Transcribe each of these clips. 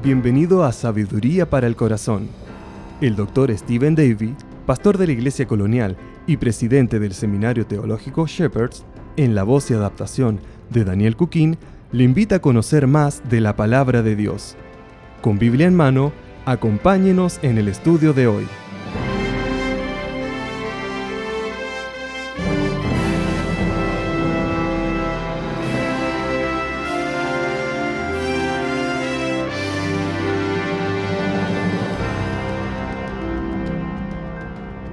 Bienvenido a Sabiduría para el Corazón. El Dr. Stephen Davey, pastor de la Iglesia Colonial y presidente del Seminario Teológico Shepherds, en la voz y adaptación de Daniel Cuquín, le invita a conocer más de la Palabra de Dios. Con Biblia en mano, acompáñenos en el estudio de hoy.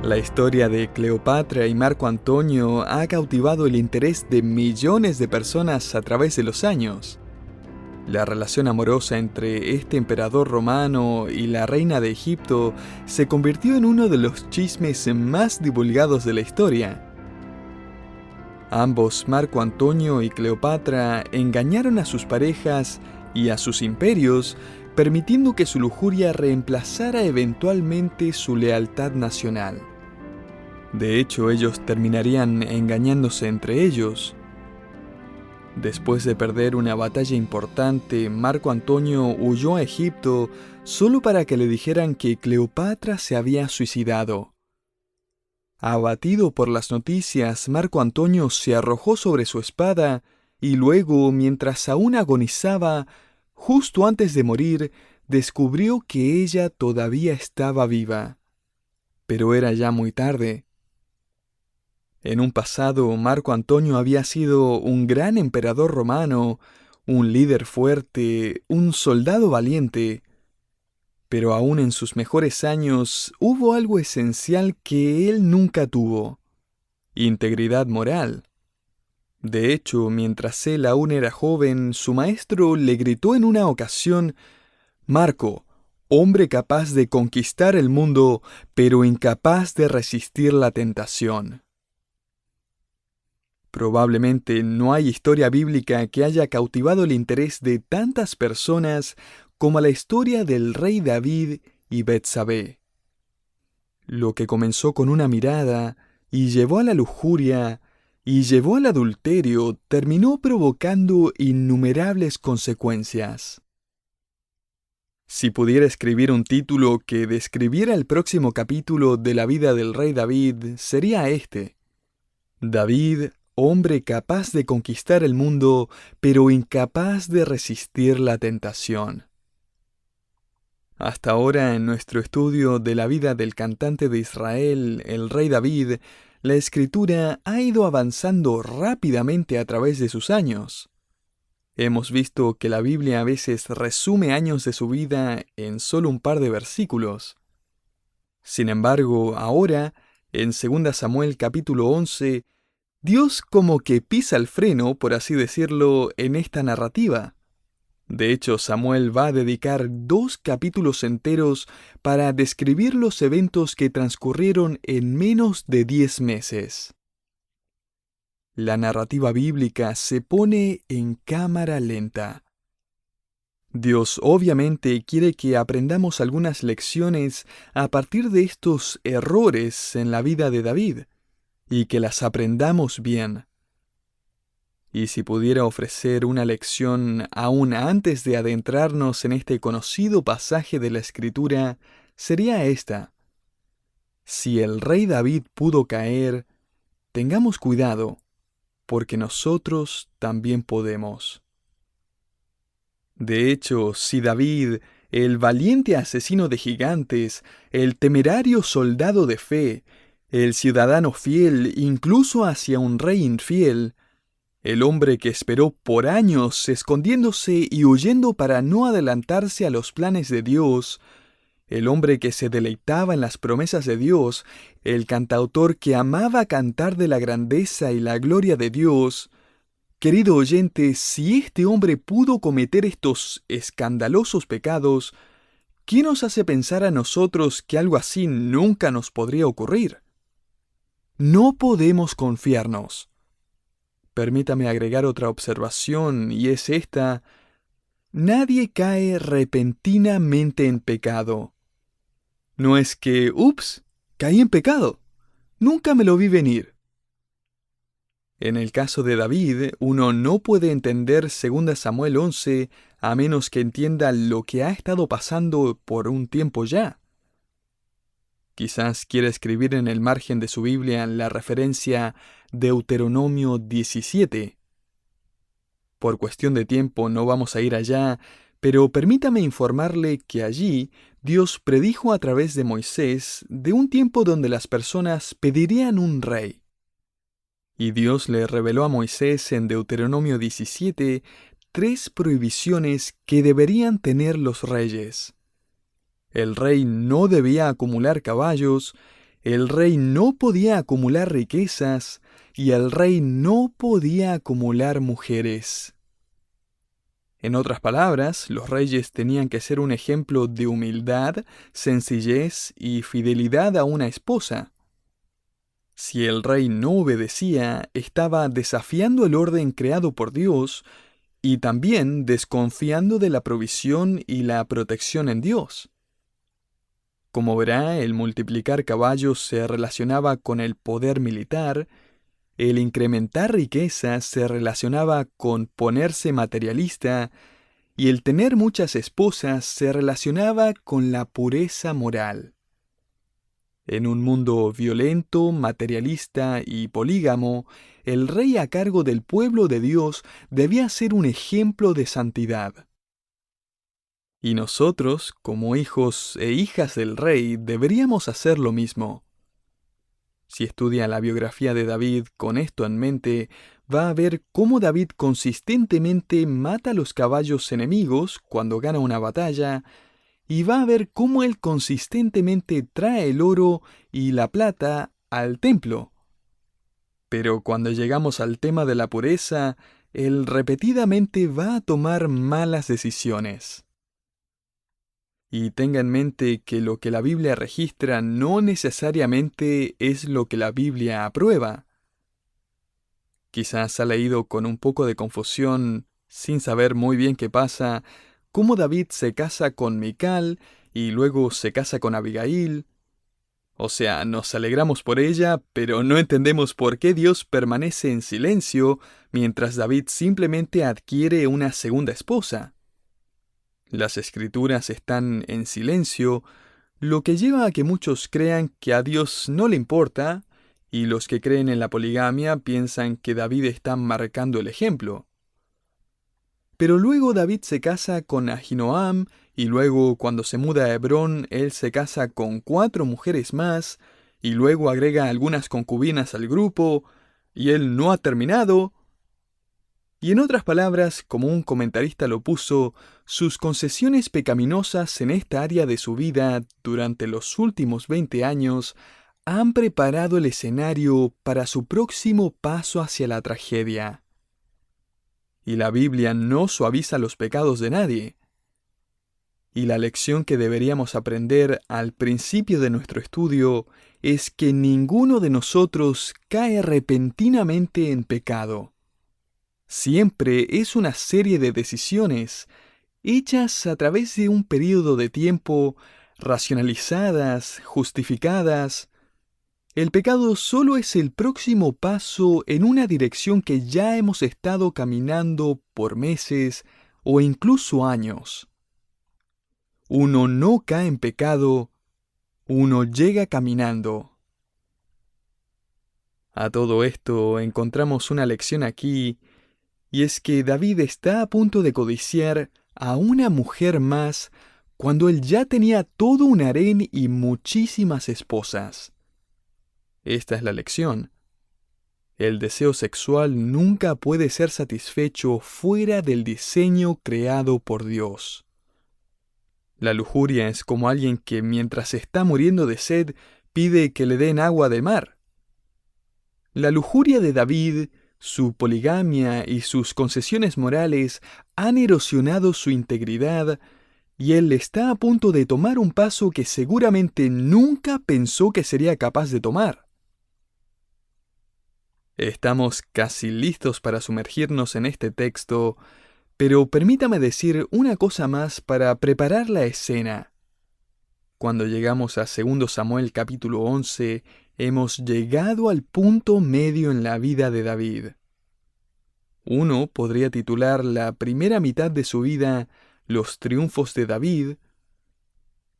La historia de Cleopatra y Marco Antonio ha cautivado el interés de millones de personas a través de los años. La relación amorosa entre este emperador romano y la reina de Egipto se convirtió en uno de los chismes más divulgados de la historia. Ambos, Marco Antonio y Cleopatra, engañaron a sus parejas y a sus imperios, permitiendo que su lujuria reemplazara eventualmente su lealtad nacional. De hecho, ellos terminarían engañándose entre ellos. Después de perder una batalla importante, Marco Antonio huyó a Egipto solo para que le dijeran que Cleopatra se había suicidado. Abatido por las noticias, Marco Antonio se arrojó sobre su espada y luego, mientras aún agonizaba, justo antes de morir, descubrió que ella todavía estaba viva. Pero era ya muy tarde. En un pasado, Marco Antonio había sido un gran emperador romano, un líder fuerte, un soldado valiente. Pero aún en sus mejores años hubo algo esencial que él nunca tuvo: integridad moral. De hecho, mientras él aún era joven, su maestro le gritó en una ocasión: «Marco, hombre capaz de conquistar el mundo, pero incapaz de resistir la tentación». Probablemente no hay historia bíblica que haya cautivado el interés de tantas personas como la historia del rey David y Betsabé. Lo que comenzó con una mirada y llevó a la lujuria y llevó al adulterio terminó provocando innumerables consecuencias. Si pudiera escribir un título que describiera el próximo capítulo de la vida del rey David, sería este: David, hombre capaz de conquistar el mundo, pero incapaz de resistir la tentación. Hasta ahora, en nuestro estudio de la vida del cantante de Israel, el rey David, la escritura ha ido avanzando rápidamente a través de sus años. Hemos visto que la Biblia a veces resume años de su vida en solo un par de versículos. Sin embargo, ahora, en 2 Samuel capítulo 11, Dios como que pisa el freno, por así decirlo, en esta narrativa. De hecho, Samuel va a dedicar 2 capítulos enteros para describir los eventos que transcurrieron en menos de 10 meses. La narrativa bíblica se pone en cámara lenta. Dios obviamente quiere que aprendamos algunas lecciones a partir de estos errores en la vida de David, y que las aprendamos bien. Y si pudiera ofrecer una lección aún antes de adentrarnos en este conocido pasaje de la Escritura, sería esta: si el rey David pudo caer, tengamos cuidado, porque nosotros también podemos. De hecho, si David, el valiente asesino de gigantes, el temerario soldado de fe, el ciudadano fiel incluso hacia un rey infiel, el hombre que esperó por años escondiéndose y huyendo para no adelantarse a los planes de Dios, el hombre que se deleitaba en las promesas de Dios, el cantautor que amaba cantar de la grandeza y la gloria de Dios, querido oyente, si este hombre pudo cometer estos escandalosos pecados, ¿qué nos hace pensar a nosotros que algo así nunca nos podría ocurrir? No podemos confiarnos. Permítame agregar otra observación, y es esta: nadie cae repentinamente en pecado. No es que, caí en pecado, nunca me lo vi venir. En el caso de David, uno no puede entender 2 Samuel 11 a menos que entienda lo que ha estado pasando por un tiempo ya. Quizás quiera escribir en el margen de su Biblia la referencia Deuteronomio 17. Por cuestión de tiempo no vamos a ir allá, pero permítame informarle que allí Dios predijo a través de Moisés de un tiempo donde las personas pedirían un rey. Y Dios le reveló a Moisés en Deuteronomio 17 3 prohibiciones que deberían tener los reyes. El rey no debía acumular caballos, el rey no podía acumular riquezas y el rey no podía acumular mujeres. En otras palabras, los reyes tenían que ser un ejemplo de humildad, sencillez y fidelidad a una esposa. Si el rey no obedecía, estaba desafiando el orden creado por Dios y también desconfiando de la provisión y la protección en Dios. Como verá, el multiplicar caballos se relacionaba con el poder militar, el incrementar riquezas se relacionaba con ponerse materialista y el tener muchas esposas se relacionaba con la pureza moral. En un mundo violento, materialista y polígamo, el rey a cargo del pueblo de Dios debía ser un ejemplo de santidad. Y nosotros, como hijos e hijas del rey, deberíamos hacer lo mismo. Si estudia la biografía de David con esto en mente, va a ver cómo David consistentemente mata a los caballos enemigos cuando gana una batalla, y va a ver cómo él consistentemente trae el oro y la plata al templo. Pero cuando llegamos al tema de la pureza, él repetidamente va a tomar malas decisiones. Y tenga en mente que lo que la Biblia registra no necesariamente es lo que la Biblia aprueba. Quizás ha leído con un poco de confusión, sin saber muy bien qué pasa, cómo David se casa con Mical y luego se casa con Abigail. O sea, nos alegramos por ella, pero no entendemos por qué Dios permanece en silencio mientras David simplemente adquiere una segunda esposa. Las escrituras están en silencio, lo que lleva a que muchos crean que a Dios no le importa, y los que creen en la poligamia piensan que David está marcando el ejemplo. Pero luego David se casa con Ahinoam, y luego cuando se muda a Hebrón, él se casa con 4 mujeres más, y luego agrega algunas concubinas al grupo, y él no ha terminado. Y en otras palabras, como un comentarista lo puso, sus concesiones pecaminosas en esta área de su vida durante los últimos 20 años han preparado el escenario para su próximo paso hacia la tragedia. Y la Biblia no suaviza los pecados de nadie. Y la lección que deberíamos aprender al principio de nuestro estudio es que ninguno de nosotros cae repentinamente en pecado. Siempre es una serie de decisiones hechas a través de un periodo de tiempo, racionalizadas, justificadas. El pecado solo es el próximo paso en una dirección que ya hemos estado caminando por meses o incluso años. Uno no cae en pecado, uno llega caminando. A todo esto encontramos una lección aquí, y es que David está a punto de codiciar a una mujer más cuando él ya tenía todo un harén y muchísimas esposas. Esta es la lección. El deseo sexual nunca puede ser satisfecho fuera del diseño creado por Dios. La lujuria es como alguien que mientras está muriendo de sed pide que le den agua de mar. La lujuria de David, su poligamia y sus concesiones morales han erosionado su integridad y él está a punto de tomar un paso que seguramente nunca pensó que sería capaz de tomar. Estamos casi listos para sumergirnos en este texto, pero permítame decir una cosa más para preparar la escena. Cuando llegamos a 2 Samuel capítulo 11, hemos llegado al punto medio en la vida de David. Uno podría titular la primera mitad de su vida Los triunfos de David,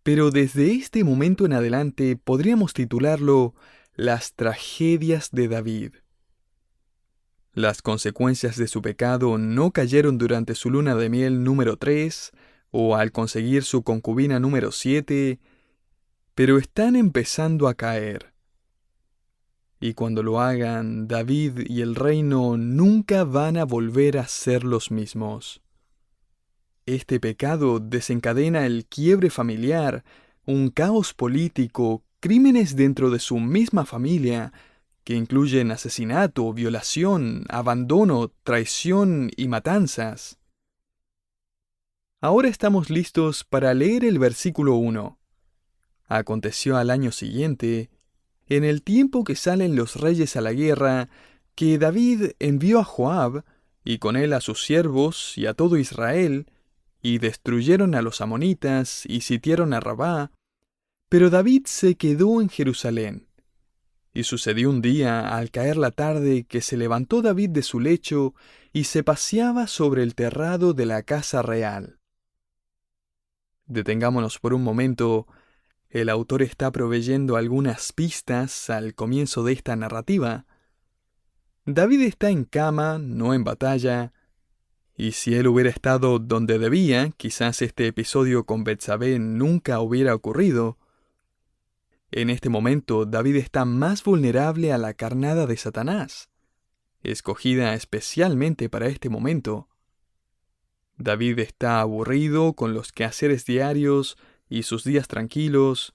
pero desde este momento en adelante podríamos titularlo Las tragedias de David. Las consecuencias de su pecado no cayeron durante su luna de miel número 3 o al conseguir su concubina número 7, pero están empezando a caer. Y cuando lo hagan, David y el reino nunca van a volver a ser los mismos. Este pecado desencadena el quiebre familiar, un caos político, crímenes dentro de su misma familia, que incluyen asesinato, violación, abandono, traición y matanzas. Ahora estamos listos para leer el versículo 1. Aconteció al año siguiente, en el tiempo que salen los reyes a la guerra, que David envió a Joab, y con él a sus siervos y a todo Israel, y destruyeron a los amonitas y sitiaron a Rabá, pero David se quedó en Jerusalén. Y sucedió un día, al caer la tarde, que se levantó David de su lecho y se paseaba sobre el terrado de la casa real. Detengámonos por un momento. El autor está proveyendo algunas pistas al comienzo de esta narrativa. David está en cama, no en batalla, y si él hubiera estado donde debía, quizás este episodio con Betsabé nunca hubiera ocurrido. En este momento, David está más vulnerable a la carnada de Satanás, escogida especialmente para este momento. David está aburrido con los quehaceres diarios y sus días tranquilos.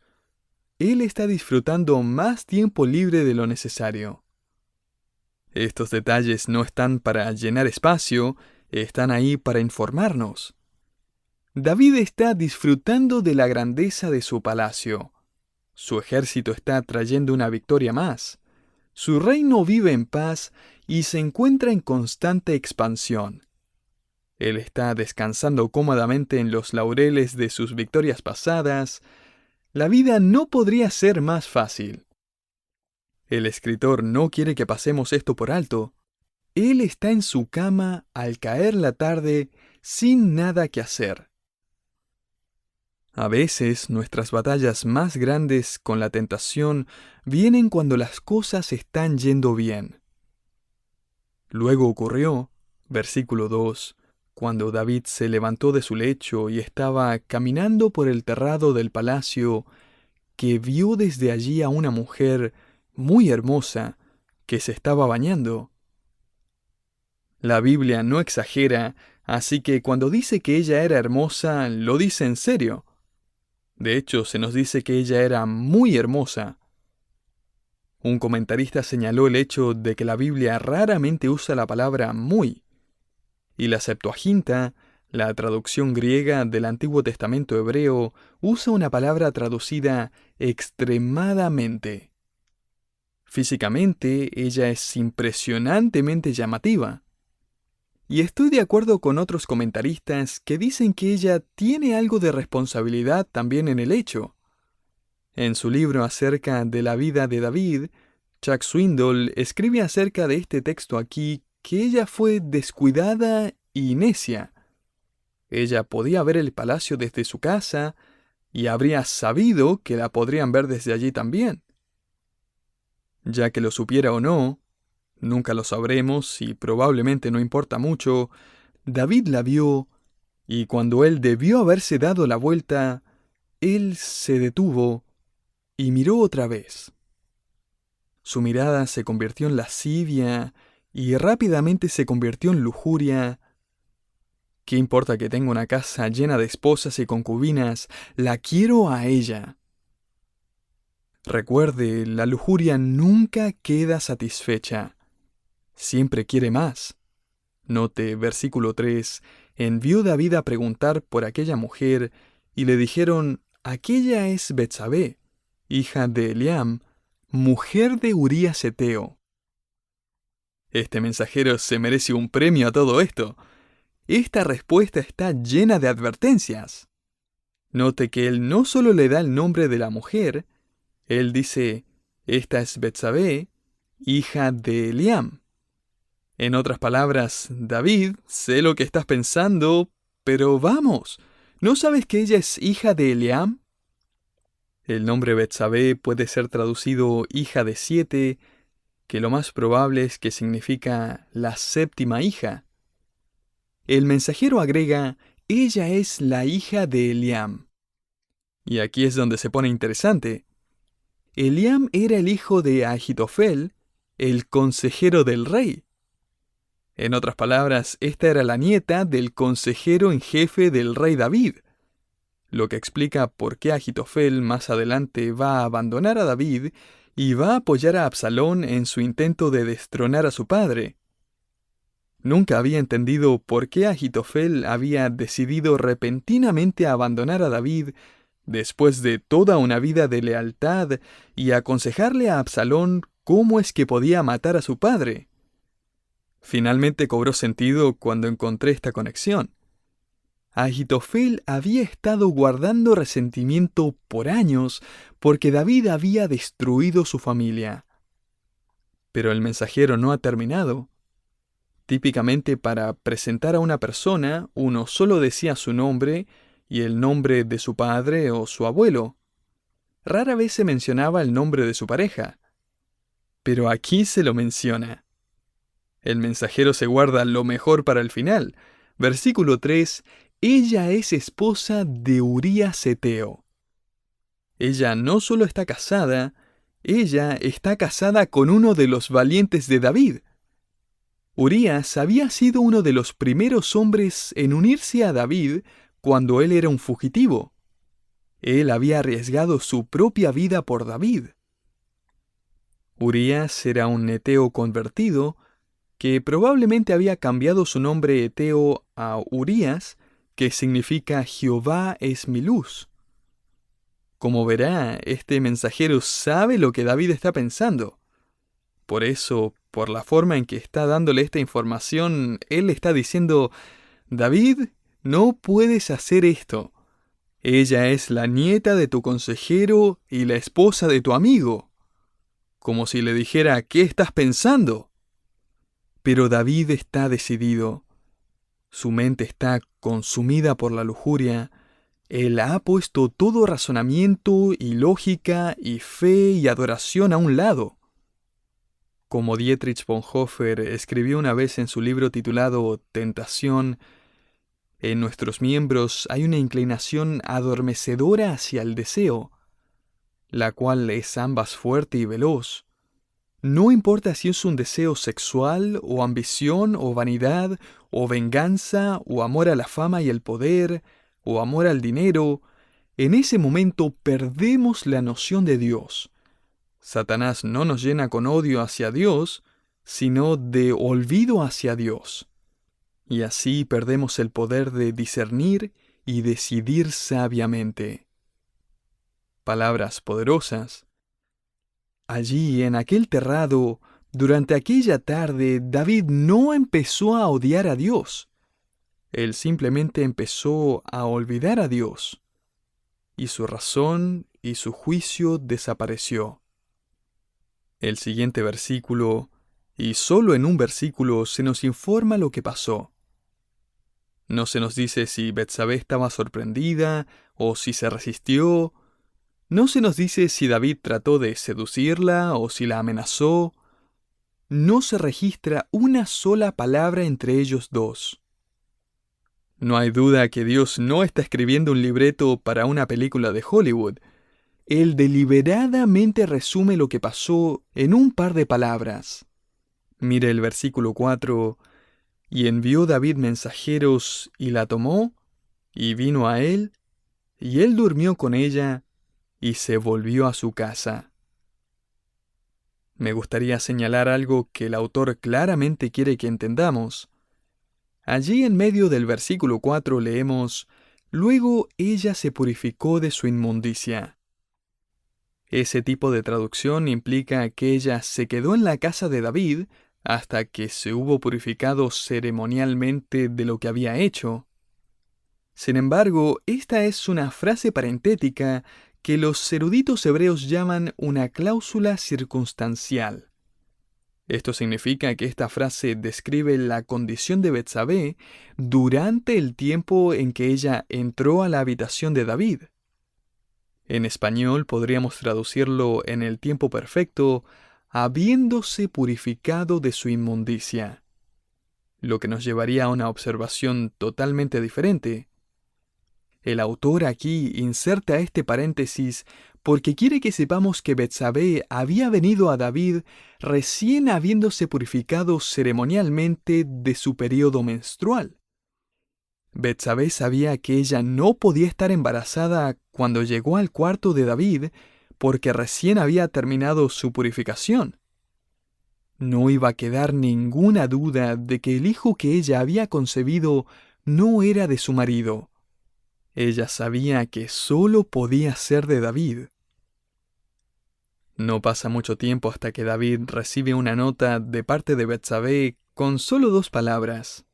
Él está disfrutando más tiempo libre de lo necesario. Estos detalles no están para llenar espacio, están ahí para informarnos. David está disfrutando de la grandeza de su palacio. Su ejército está trayendo una victoria más. Su reino vive en paz y se encuentra en constante expansión. Él está descansando cómodamente en los laureles de sus victorias pasadas. La vida no podría ser más fácil. El escritor no quiere que pasemos esto por alto. Él está en su cama al caer la tarde sin nada que hacer. A veces nuestras batallas más grandes con la tentación vienen cuando las cosas están yendo bien. Luego ocurrió, versículo 2, cuando David se levantó de su lecho y estaba caminando por el terrado del palacio, que vio desde allí a una mujer muy hermosa que se estaba bañando. La Biblia no exagera, así que cuando dice que ella era hermosa, lo dice en serio. De hecho, se nos dice que ella era muy hermosa. Un comentarista señaló el hecho de que la Biblia raramente usa la palabra muy, y la Septuaginta, la traducción griega del Antiguo Testamento hebreo, usa una palabra traducida extremadamente. Físicamente, ella es impresionantemente llamativa. Y estoy de acuerdo con otros comentaristas que dicen que ella tiene algo de responsabilidad también en el hecho. En su libro acerca de la vida de David, Chuck Swindoll escribe acerca de este texto aquí que ella fue descuidada y necia. Ella podía ver el palacio desde su casa y habría sabido que la podrían ver desde allí también. Ya que lo supiera o no, nunca lo sabremos y probablemente no importa mucho, David la vio y cuando él debió haberse dado la vuelta, él se detuvo y miró otra vez. Su mirada se convirtió en lascivia y rápidamente se convirtió en lujuria. ¿Qué importa que tenga una casa llena de esposas y concubinas? La quiero a ella. Recuerde, la lujuria nunca queda satisfecha. Siempre quiere más. Note, versículo 3, envió David a preguntar por aquella mujer, y le dijeron, aquella es Betsabé, hija de Eliam, mujer de Urías Heteo. Este mensajero se merece un premio a todo esto. Esta respuesta está llena de advertencias. Note que él no solo le da el nombre de la mujer, él dice, esta es Betsabé, hija de Eliam. En otras palabras, David, sé lo que estás pensando, pero vamos, ¿no sabes que ella es hija de Eliam? El nombre Betsabé puede ser traducido hija de 7, que lo más probable es que significa la séptima hija. El mensajero agrega, ella es la hija de Eliam. Y aquí es donde se pone interesante. Eliam era el hijo de Ahitofel, el consejero del rey. En otras palabras, esta era la nieta del consejero en jefe del rey David, lo que explica por qué Ahitofel más adelante va a abandonar a David y va a apoyar a Absalón en su intento de destronar a su padre. Nunca había entendido por qué Ahitofel había decidido repentinamente abandonar a David después de toda una vida de lealtad y aconsejarle a Absalón cómo es que podía matar a su padre. Finalmente cobró sentido cuando encontré esta conexión. Ahitofel había estado guardando resentimiento por años porque David había destruido su familia. Pero el mensajero no ha terminado. Típicamente para presentar a una persona, uno solo decía su nombre y el nombre de su padre o su abuelo. Rara vez se mencionaba el nombre de su pareja. Pero aquí se lo menciona. El mensajero se guarda lo mejor para el final. Versículo 3, ella es esposa de Urías Heteo. Ella no solo está casada, ella está casada con uno de los valientes de David. Urías había sido uno de los primeros hombres en unirse a David cuando él era un fugitivo. Él había arriesgado su propia vida por David. Urías era un heteo convertido que probablemente había cambiado su nombre heteo a Urías, que significa Jehová es mi luz. Como verá, este mensajero sabe lo que David está pensando. Por eso, por la forma en que está dándole esta información, él está diciendo, David, no puedes hacer esto. Ella es la nieta de tu consejero y la esposa de tu amigo. Como si le dijera, ¿qué estás pensando? Pero David está decidido. Su mente está consumida por la lujuria. Él ha puesto todo razonamiento y lógica y fe y adoración a un lado. Como Dietrich Bonhoeffer escribió una vez en su libro titulado Tentación, en nuestros miembros hay una inclinación adormecedora hacia el deseo, la cual es ambas fuerte y veloz. No importa si es un deseo sexual, o ambición, o vanidad, o venganza, o amor a la fama y el poder, o amor al dinero, en ese momento perdemos la noción de Dios. Satanás no nos llena con odio hacia Dios, sino de olvido hacia Dios. Y así perdemos el poder de discernir y decidir sabiamente. Palabras poderosas. Allí, en aquel terrado, durante aquella tarde, David no empezó a odiar a Dios. Él simplemente empezó a olvidar a Dios. Y su razón y su juicio desapareció. El siguiente versículo, y solo en un versículo se nos informa lo que pasó. No se nos dice si Betsabé estaba sorprendida o si se resistió. No se nos dice si David trató de seducirla o si la amenazó. No se registra una sola palabra entre ellos dos. No hay duda que Dios no está escribiendo un libreto para una película de Hollywood. Él deliberadamente resume lo que pasó en un par de palabras. Mire el versículo 4. Y envió David mensajeros, y la tomó, y vino a él, y él durmió con ella, y se volvió a su casa. Me gustaría señalar algo que el autor claramente quiere que entendamos. Allí en medio del versículo 4 leemos, luego ella se purificó de su inmundicia. Ese tipo de traducción implica que ella se quedó en la casa de David hasta que se hubo purificado ceremonialmente de lo que había hecho. Sin embargo, esta es una frase parentética que los eruditos hebreos llaman una cláusula circunstancial. Esto significa que esta frase describe la condición de Betsabé durante el tiempo en que ella entró a la habitación de David. En español podríamos traducirlo en el tiempo perfecto, habiéndose purificado de su inmundicia, lo que nos llevaría a una observación totalmente diferente. El autor aquí inserta este paréntesis porque quiere que sepamos que Betsabé había venido a David recién habiéndose purificado ceremonialmente de su periodo menstrual. Betsabé sabía que ella no podía estar embarazada cuando llegó al cuarto de David porque recién había terminado su purificación. No iba a quedar ninguna duda de que el hijo que ella había concebido no era de su marido. Ella sabía que solo podía ser de David. No pasa mucho tiempo hasta que David recibe una nota de parte de Betsabé con solo 2 palabras.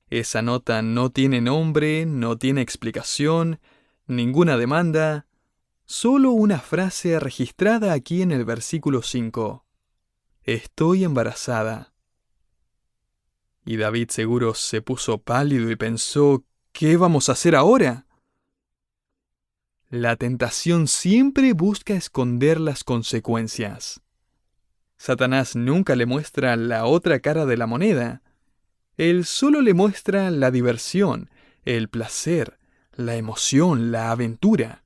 Esa nota no tiene nombre, no tiene explicación, ninguna demanda, solo una frase registrada aquí en el versículo 5. Estoy embarazada. Y David seguro se puso pálido y pensó, ¿qué vamos a hacer ahora? La tentación siempre busca esconder las consecuencias. Satanás nunca le muestra la otra cara de la moneda. Él solo le muestra la diversión, el placer, la emoción, la aventura.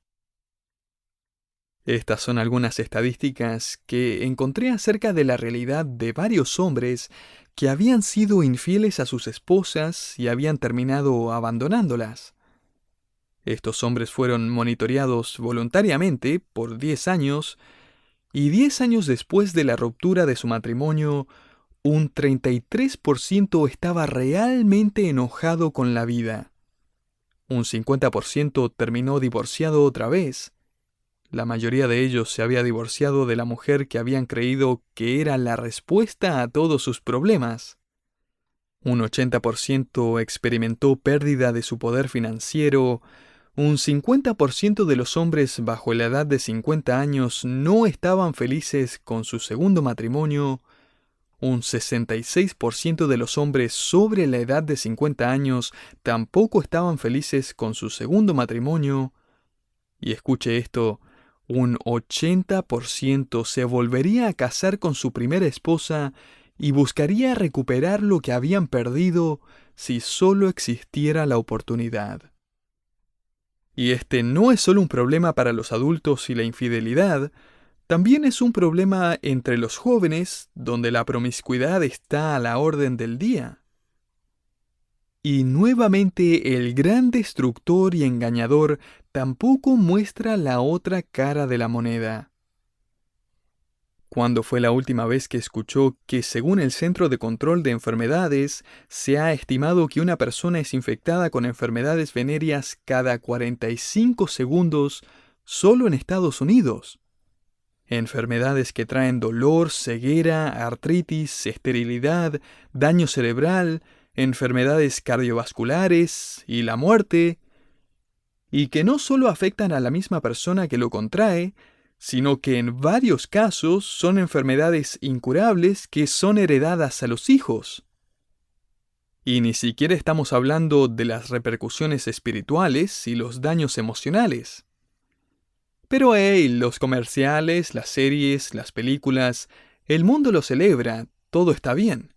Estas son algunas estadísticas que encontré acerca de la realidad de varios hombres que habían sido infieles a sus esposas y habían terminado abandonándolas. Estos hombres fueron monitoreados voluntariamente por 10 años, y 10 años después de la ruptura de su matrimonio, un 33% estaba realmente enojado con la vida. Un 50% terminó divorciado otra vez. La mayoría de ellos se había divorciado de la mujer que habían creído que era la respuesta a todos sus problemas. Un 80% experimentó pérdida de su poder financiero. Un 50% de los hombres bajo la edad de 50 años no estaban felices con su segundo matrimonio. Un 66% de los hombres sobre la edad de 50 años tampoco estaban felices con su segundo matrimonio. Y escuche esto, un 80% se volvería a casar con su primera esposa y buscaría recuperar lo que habían perdido si solo existiera la oportunidad. Y este no es solo un problema para los adultos y la infidelidad, también es un problema entre los jóvenes, donde la promiscuidad está a la orden del día. Y nuevamente el gran destructor y engañador tampoco muestra la otra cara de la moneda. ¿Cuándo fue la última vez que escuchó que, según el Centro de Control de Enfermedades, se ha estimado que una persona es infectada con enfermedades venéreas cada 45 segundos solo en Estados Unidos? Enfermedades que traen dolor, ceguera, artritis, esterilidad, daño cerebral, enfermedades cardiovasculares y la muerte, y que no solo afectan a la misma persona que lo contrae, sino que en varios casos son enfermedades incurables que son heredadas a los hijos. Y ni siquiera estamos hablando de las repercusiones espirituales y los daños emocionales. Pero los comerciales, las series, las películas, el mundo lo celebra, todo está bien.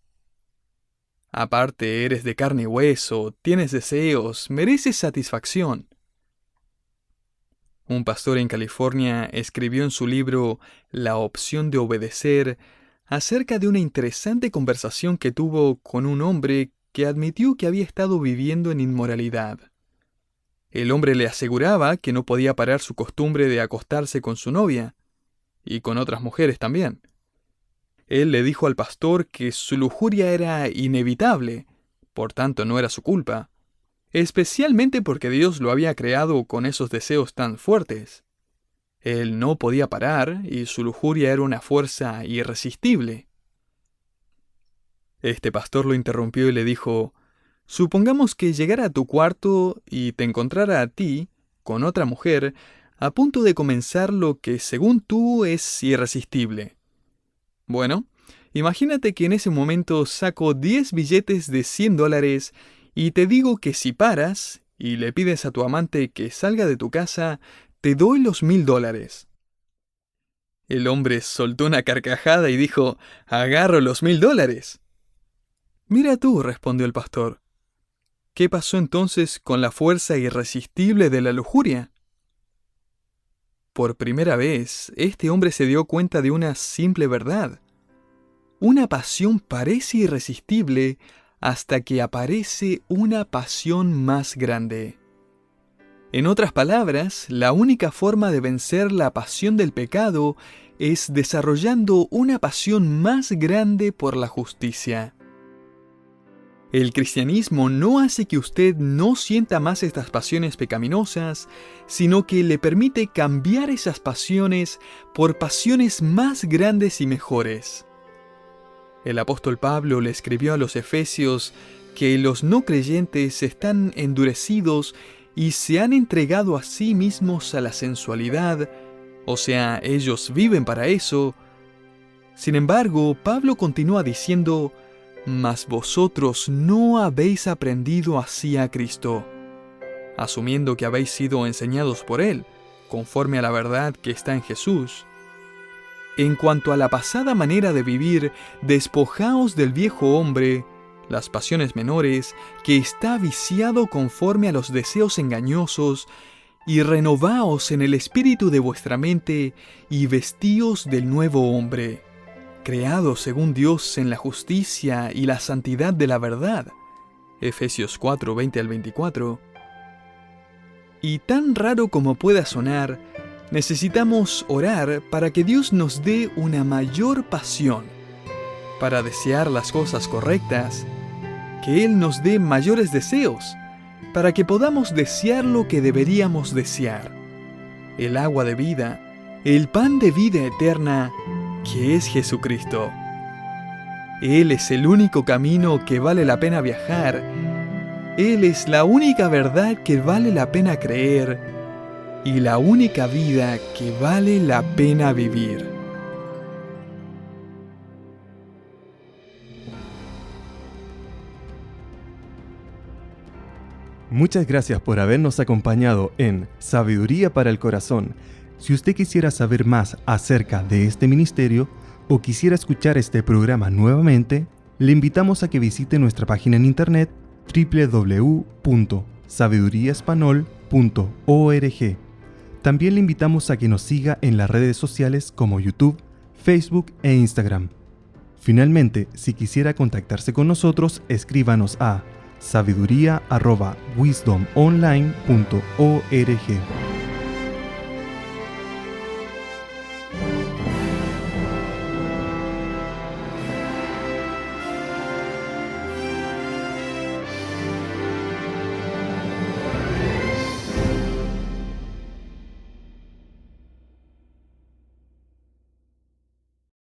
Aparte, eres de carne y hueso, tienes deseos, mereces satisfacción. Un pastor en California escribió en su libro La opción de obedecer acerca de una interesante conversación que tuvo con un hombre que admitió que había estado viviendo en inmoralidad. El hombre le aseguraba que no podía parar su costumbre de acostarse con su novia, y con otras mujeres también. Él le dijo al pastor que su lujuria era inevitable, por tanto no era su culpa, especialmente porque Dios lo había creado con esos deseos tan fuertes. Él no podía parar y su lujuria era una fuerza irresistible. Este pastor lo interrumpió y le dijo, Supongamos que llegara a tu cuarto y te encontrara a ti, con otra mujer, a punto de comenzar lo que según tú es irresistible. Bueno, imagínate que en ese momento saco 10 billetes de $100 y te digo que si paras y le pides a tu amante que salga de tu casa, te doy los $1000. El hombre soltó una carcajada y dijo, «Agarro los $1000». «Mira tú», respondió el pastor. «¿Qué pasó entonces con la fuerza irresistible de la lujuria?» Por primera vez, este hombre se dio cuenta de una simple verdad. Una pasión parece irresistible hasta que aparece una pasión más grande. En otras palabras, la única forma de vencer la pasión del pecado es desarrollando una pasión más grande por la justicia. El cristianismo no hace que usted no sienta más estas pasiones pecaminosas, sino que le permite cambiar esas pasiones por pasiones más grandes y mejores. El apóstol Pablo le escribió a los Efesios que los no creyentes están endurecidos y se han entregado a sí mismos a la sensualidad, o sea, ellos viven para eso. Sin embargo, Pablo continúa diciendo, «Mas vosotros no habéis aprendido así a Cristo», asumiendo que habéis sido enseñados por Él, conforme a la verdad que está en Jesús. En cuanto a la pasada manera de vivir, despojaos del viejo hombre, las pasiones menores, que está viciado conforme a los deseos engañosos, y renovaos en el espíritu de vuestra mente, y vestíos del nuevo hombre, creado según Dios en la justicia y la santidad de la verdad. Efesios 4, 20 al 24. Y tan raro como pueda sonar, necesitamos orar para que Dios nos dé una mayor pasión, para desear las cosas correctas, que Él nos dé mayores deseos, para que podamos desear lo que deberíamos desear, el agua de vida, el pan de vida eterna, que es Jesucristo. Él es el único camino que vale la pena viajar, Él es la única verdad que vale la pena creer, y la única vida que vale la pena vivir. Muchas gracias por habernos acompañado en Sabiduría para el Corazón. Si usted quisiera saber más acerca de este ministerio o quisiera escuchar este programa nuevamente, le invitamos a que visite nuestra página en internet www.sabiduriaespanol.org. También le invitamos a que nos siga en las redes sociales como YouTube, Facebook e Instagram. Finalmente, si quisiera contactarse con nosotros, escríbanos a sabiduría@wisdomonline.org.